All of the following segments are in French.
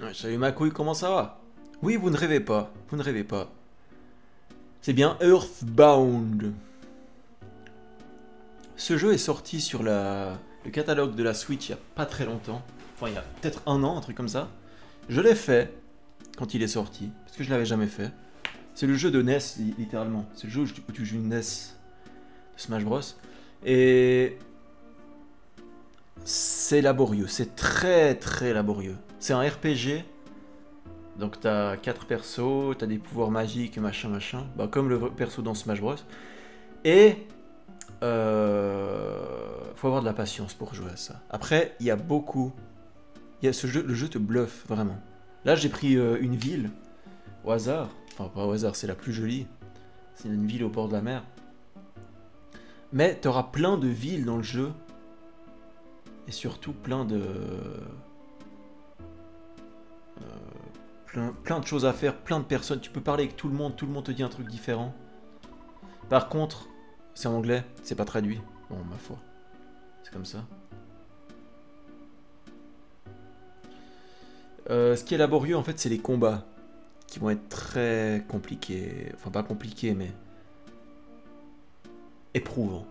Ouais, salut ma couille, comment ça va? Oui, vous ne rêvez pas, vous ne rêvez pas. C'est bien Earthbound. Ce jeu est sorti sur le catalogue de la Switch il n'y a pas très longtemps. Enfin, il y a peut-être un an, un truc comme ça. Je l'ai fait quand il est sorti, parce que je l'avais jamais fait. C'est le jeu de NES, littéralement. C'est le jeu où tu joues une NES de Smash Bros. Et c'est laborieux, c'est très très laborieux. C'est un RPG. Donc t'as 4 persos, t'as des pouvoirs magiques, machin machin, bah, comme le perso dans Smash Bros. Et faut avoir de la patience pour jouer à ça. Après, il y a beaucoup, ce jeu, le jeu te bluffe vraiment. Là, j'ai pris une ville au hasard, enfin pas au hasard, c'est la plus jolie. C'est une ville au bord de la mer. Mais t'auras plein de villes dans le jeu et surtout plein de choses à faire, plein de personnes. Tu peux parler avec tout le monde te dit un truc différent. Par contre, c'est en anglais, c'est pas traduit. Bon, ma foi, c'est comme ça. Ce qui est laborieux, en fait, c'est les combats. Qui vont être très compliqués. Enfin, pas compliqués, mais éprouvants.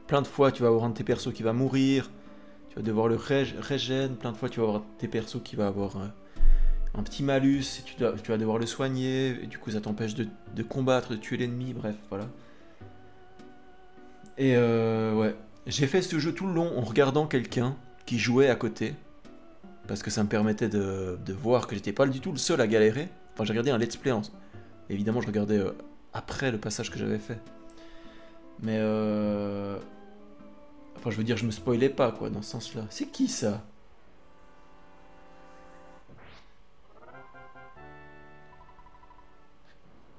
Plein de fois, tu vas avoir un de tes persos qui va mourir. Tu vas devoir le régène. Plein de fois, tu vas avoir tes persos qui va avoir un petit malus. Et tu vas devoir le soigner. Et du coup, ça t'empêche de combattre, de tuer l'ennemi. Bref, voilà. Et ouais. J'ai fait ce jeu tout le long en regardant quelqu'un qui jouait à côté. Parce que ça me permettait de voir que j'étais pas du tout le seul à galérer. Enfin, j'ai regardé un let's play. Évidemment, je regardais après le passage que j'avais fait. Mais enfin, je veux dire, je me spoilais pas, quoi, dans ce sens-là. C'est qui, ça?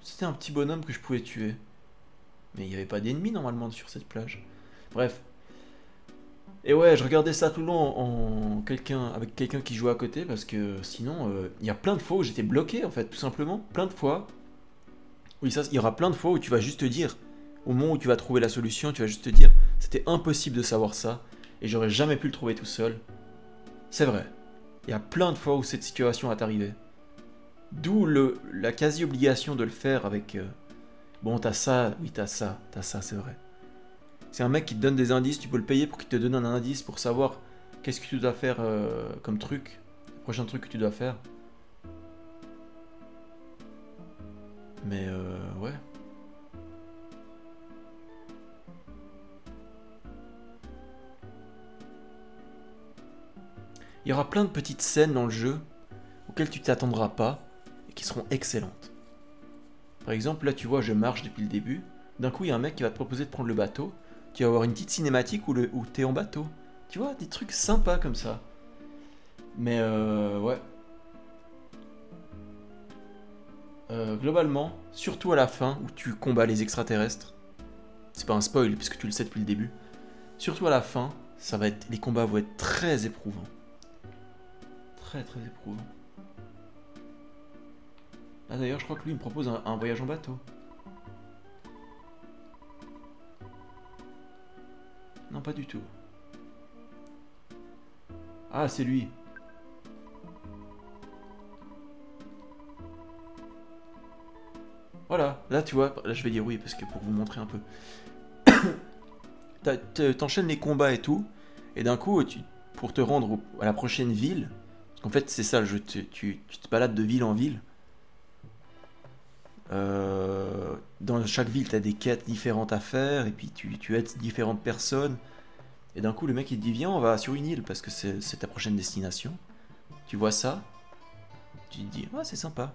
C'était un petit bonhomme que je pouvais tuer. Mais il n'y avait pas d'ennemis, normalement, sur cette plage. Bref. Et ouais, je regardais ça tout le long avec quelqu'un qui jouait à côté, parce que sinon, il y a plein de fois où j'étais bloqué, en fait, tout simplement. Plein de fois. Oui, ça, il y aura plein de fois où tu vas juste te dire, au moment où tu vas trouver la solution, tu vas juste te dire, c'était impossible de savoir ça, et j'aurais jamais pu le trouver tout seul. C'est vrai. Il y a plein de fois où cette situation va t'arriver. D'où la quasi-obligation de le faire avec... bon, t'as ça, oui, t'as ça, c'est vrai. C'est un mec qui te donne des indices, tu peux le payer pour qu'il te donne un indice pour savoir qu'est-ce que tu dois faire comme truc, le prochain truc que tu dois faire. Mais ouais. Il y aura plein de petites scènes dans le jeu auxquelles tu t'attendras pas et qui seront excellentes. Par exemple, là tu vois, je marche depuis le début. D'un coup, il y a un mec qui va te proposer de prendre le bateau. Tu vas avoir une petite cinématique où t'es en bateau. Tu vois, des trucs sympas comme ça. Mais ouais. Globalement, surtout à la fin où tu combats les extraterrestres. C'est pas un spoil puisque tu le sais depuis le début. Surtout à la fin, les combats vont être très éprouvants. Très très éprouvants. Ah d'ailleurs, je crois que lui il me propose un voyage en bateau. Non, pas du tout. Ah, c'est lui. Voilà, là tu vois, là je vais dire oui parce que pour vous montrer un peu. T'enchaînes les combats et tout, et d'un coup, pour te rendre à la prochaine ville, parce qu'en fait c'est ça le jeu, tu te balades de ville en ville. Dans chaque ville, t'as des quêtes différentes à faire, et puis tu aides différentes personnes. Et d'un coup, le mec il te dit viens, on va sur une île parce que c'est ta prochaine destination. Tu vois ça, tu te dis ah, c'est sympa.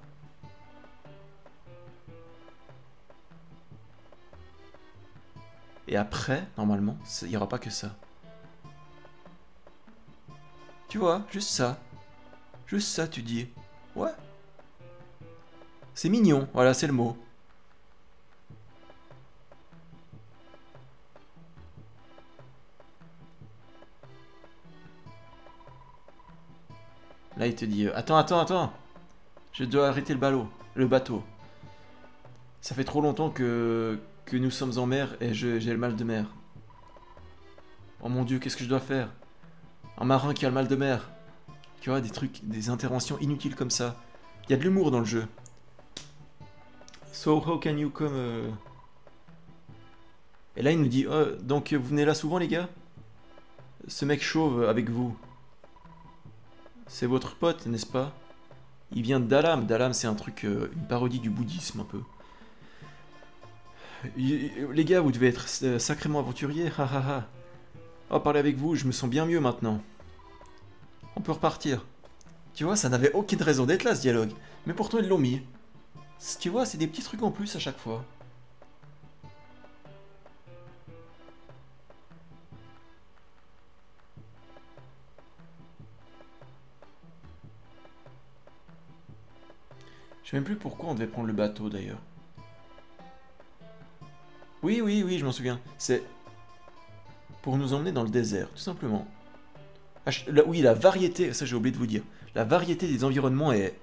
Et après, normalement, il n'y aura pas que ça. Tu vois, juste ça. Juste ça, tu dis. Ouais. C'est mignon, voilà, c'est le mot. Là, il te dit attends, attends, attends. Je dois arrêter le bateau. Ça fait trop longtemps que nous sommes en mer et j'ai le mal de mer. Oh mon dieu, qu'est-ce que je dois faire? Un marin qui a le mal de mer. Tu vois, des trucs, des interventions inutiles comme ça. Il y a de l'humour dans le jeu. So how can you come... Et là il nous dit, oh, donc vous venez là souvent les gars? Ce mec chauve avec vous, c'est votre pote, n'est-ce pas? Il vient de Dalam. Dalam c'est un truc, une parodie du bouddhisme un peu. Les gars, vous devez être sacrément aventuriers, ha ha ha. Oh, parler avec vous, je me sens bien mieux maintenant. On peut repartir. Tu vois, ça n'avait aucune raison d'être là ce dialogue. Mais pourtant ils l'ont mis. Tu vois, c'est des petits trucs en plus à chaque fois. Je sais même plus pourquoi on devait prendre le bateau d'ailleurs. Oui, oui, oui, je m'en souviens. C'est pour nous emmener dans le désert, tout simplement. Oui, la variété, ça j'ai oublié de vous dire. La variété des environnements est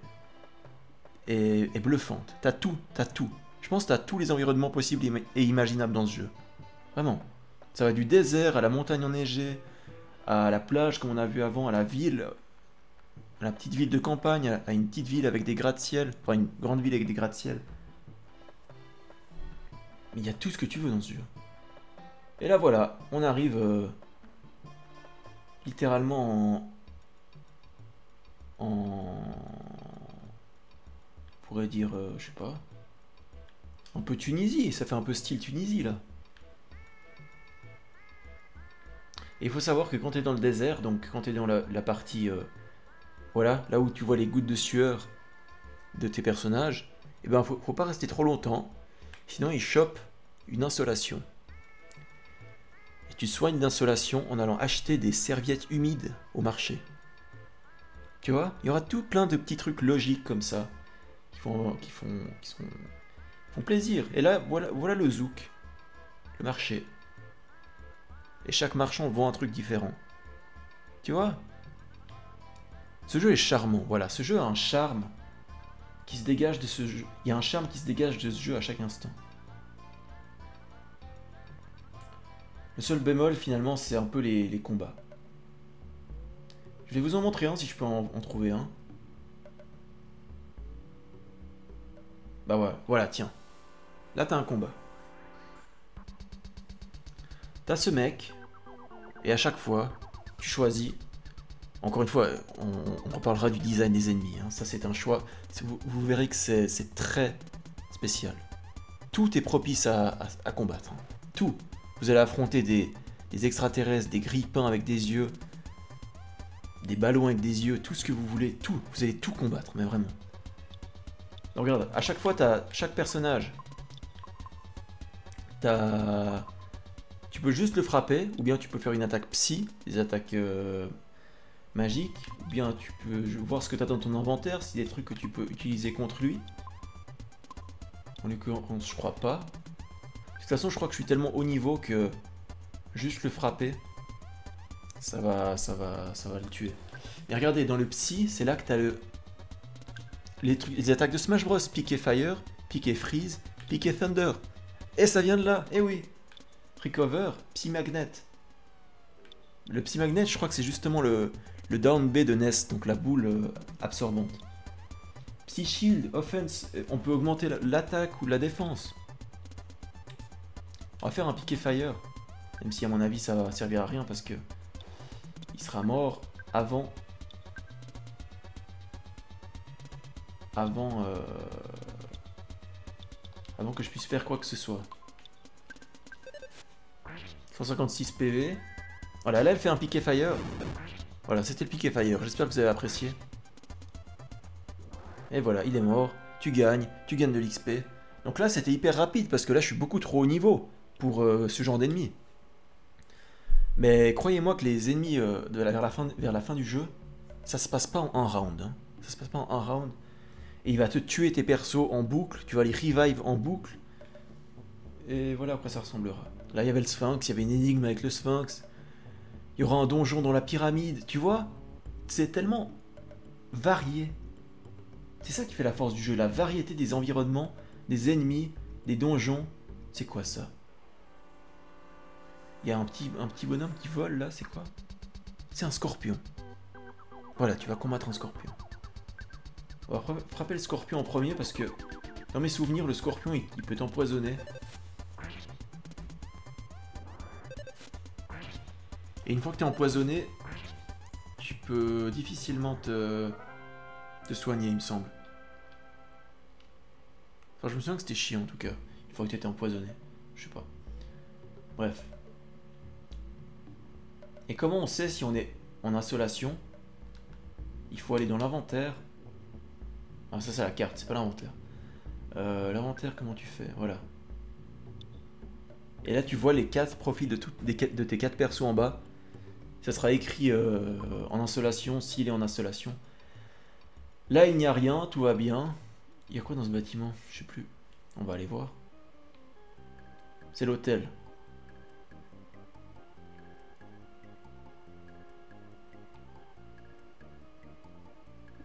bluffante. T'as tout, t'as tout. Je pense que t'as tous les environnements possibles et imaginables dans ce jeu. Vraiment. Ça va du désert à la montagne enneigée, à la plage comme on a vu avant, à la ville, à la petite ville de campagne, à une petite ville avec des gratte-ciel, enfin une grande ville avec des gratte-ciel. Mais il y a tout ce que tu veux dans ce jeu. Et là voilà, on arrive littéralement on pourrait dire, je sais pas, un peu Tunisie, ça fait un peu style Tunisie là. Et il faut savoir que quand tu es dans le désert, donc quand tu es dans la partie, voilà, là où tu vois les gouttes de sueur de tes personnages, et ben faut pas rester trop longtemps, sinon ils chopent une insolation. Et tu soignes d'insolation en allant acheter des serviettes humides au marché. Tu vois, il y aura tout plein de petits trucs logiques comme ça, qui font plaisir. Et là, voilà le zouk, le marché. Et chaque marchand vend un truc différent. Tu vois? Ce jeu est charmant, voilà. Ce jeu a un charme qui se dégage de ce jeu. Il y a un charme qui se dégage de ce jeu à chaque instant. Le seul bémol, finalement, c'est un peu les combats. Je vais vous en montrer un si je peux en trouver un. Bah ouais, voilà, tiens. Là, t'as un combat. T'as ce mec, et à chaque fois, tu choisis. Encore une fois, on reparlera du design des ennemis. Hein. Ça, c'est un choix. Vous verrez que c'est très spécial. Tout est propice à combattre. Hein. Tout. Vous allez affronter des extraterrestres, des grille-pains avec des yeux, des ballons avec des yeux, tout ce que vous voulez. Tout. Vous allez tout combattre, mais vraiment. Donc, regarde, à chaque fois, t'as chaque personnage. Tu peux juste le frapper, ou bien tu peux faire une attaque psy, des attaques magiques, ou bien tu peux voir ce que tu as dans ton inventaire, si des trucs que tu peux utiliser contre lui. En l'occurrence, je crois pas. De toute façon, je crois que je suis tellement haut niveau que juste le frapper, ça va le tuer. Et regardez, dans le psy, c'est là que tu as les attaques de Smash Bros. Piqué Fire, Piqué Freeze, Piqué Thunder. Et ça vient de là, eh oui. Recover, Psy Magnet. Le Psy Magnet, je crois que c'est justement le Down B de Ness, donc la boule absorbante. Psy Shield, Offense, on peut augmenter l'attaque ou la défense. On va faire un Piqué Fire, même si à mon avis ça va servir à rien parce que il sera mort avant que je puisse faire quoi que ce soit. 156 PV. Voilà, là elle fait un Piqué Fire. Voilà, c'était le Piqué Fire. J'espère que vous avez apprécié. Et voilà, il est mort. Tu gagnes de l'XP. Donc là, c'était hyper rapide parce que là, je suis beaucoup trop haut niveau pour ce genre d'ennemis. Mais croyez-moi que les ennemis vers la fin du jeu, ça se passe pas en un round. Hein. Ça se passe pas en un round. Et il va te tuer tes persos en boucle. Tu vas les revive en boucle. Et voilà à quoi ça ressemblera. Là, il y avait le Sphinx, il y avait une énigme avec le Sphinx. Il y aura un donjon dans la pyramide. Tu vois? C'est tellement varié. C'est ça qui fait la force du jeu, la variété des environnements, des ennemis, des donjons. C'est quoi ça? Il y a un petit bonhomme qui vole là, c'est quoi? C'est un scorpion. Voilà, tu vas combattre un scorpion. On va frapper le scorpion en premier parce que dans mes souvenirs, le scorpion il peut t'empoisonner. Et une fois que t'es empoisonné, tu peux difficilement te soigner, il me semble. Enfin, je me souviens que c'était chiant en tout cas, une fois que t'étais empoisonné. Je sais pas. Bref. Et comment on sait si on est en insolation? Il faut aller dans l'inventaire. Ah, ça c'est la carte, c'est pas l'inventaire. L'inventaire, comment tu fais? Voilà. Et là tu vois les 4 profils de tes 4 persos en bas. Ça sera écrit en insolation, s'il est en insolation. Là il n'y a rien, tout va bien. Il y a quoi dans ce bâtiment? Je sais plus. On va aller voir. C'est l'hôtel.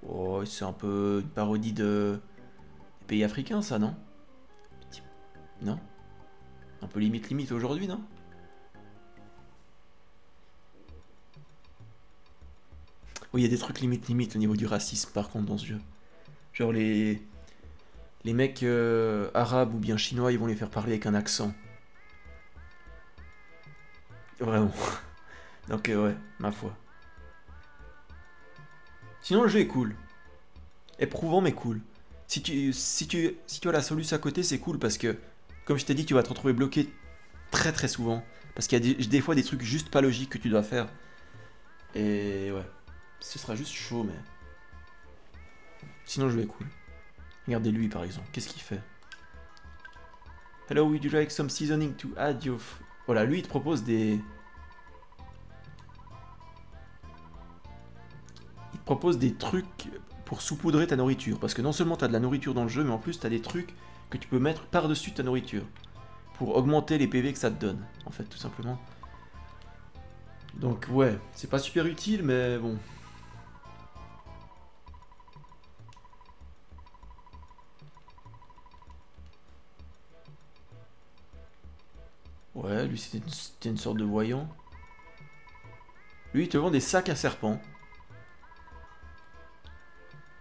Oh, c'est un peu une parodie des pays africains, ça, non? Non? Un peu limite aujourd'hui, non? Oui, il y a des trucs limite au niveau du racisme, par contre, dans ce jeu. Genre les mecs arabes ou bien chinois, ils vont les faire parler avec un accent. Vraiment. Donc ouais, ma foi. Sinon le jeu est cool. Éprouvant mais cool. Si tu as la solution à côté, c'est cool parce que, comme je t'ai dit, tu vas te retrouver bloqué très souvent. Parce qu'il y a des fois des trucs juste pas logiques que tu dois faire. Et ouais, ce sera juste chaud, mais... Sinon le jeu est cool. Regardez lui par exemple, qu'est-ce qu'il fait? Hello, would you like some seasoning to add your... Voilà, lui il te propose des... Il te propose des trucs pour saupoudrer ta nourriture. Parce que non seulement tu as de la nourriture dans le jeu, mais en plus tu as des trucs que tu peux mettre par-dessus ta nourriture. Pour augmenter les PV que ça te donne, en fait, tout simplement. Donc ouais, c'est pas super utile, mais bon. Ouais, lui c'était une sorte de voyant. Lui il te vend des sacs à serpents.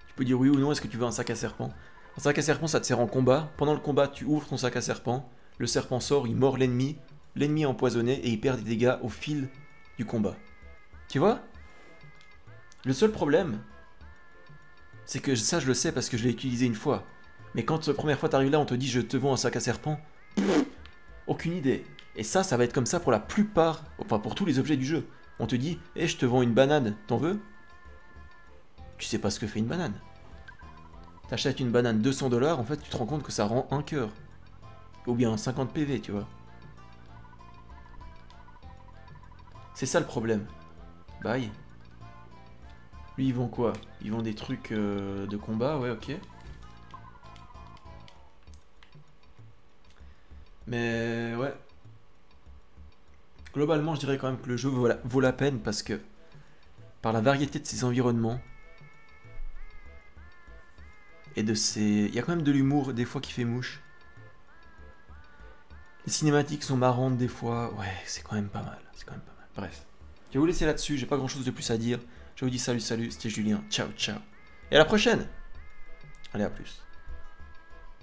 Tu peux dire oui ou non, est-ce que tu veux un sac à serpent? Un sac à serpent ça te sert en combat. Pendant le combat tu ouvres ton sac à serpent. Le serpent sort, il mord l'ennemi. L'ennemi est empoisonné et il perd des dégâts au fil du combat. Tu vois? Le seul problème, c'est que ça je le sais parce que je l'ai utilisé une fois. Mais quand la première fois t'arrives là, on te dit je te vends un sac à serpent, aucune idée. Et ça va être comme ça pour la plupart, enfin pour tous les objets du jeu. On te dit, hé, je te vends une banane, t'en veux? Tu sais pas ce que fait une banane. T'achètes une banane 200 $, en fait tu te rends compte que ça rend un cœur. Ou bien 50 PV, tu vois. C'est ça le problème. Bye. Lui, ils vont quoi? Ils vont des trucs de combat, ouais, ok. Mais ouais. Globalement, je dirais quand même que le jeu vaut la peine parce que par la variété de ses environnements et de ses... Il y a quand même de l'humour des fois qui fait mouche. Les cinématiques sont marrantes des fois. Ouais, c'est quand même pas mal. C'est quand même pas mal. Bref. Je vais vous laisser là-dessus. J'ai pas grand chose de plus à dire. Je vous dis salut, c'était Julien. Ciao, ciao. Et à la prochaine. Allez, à plus.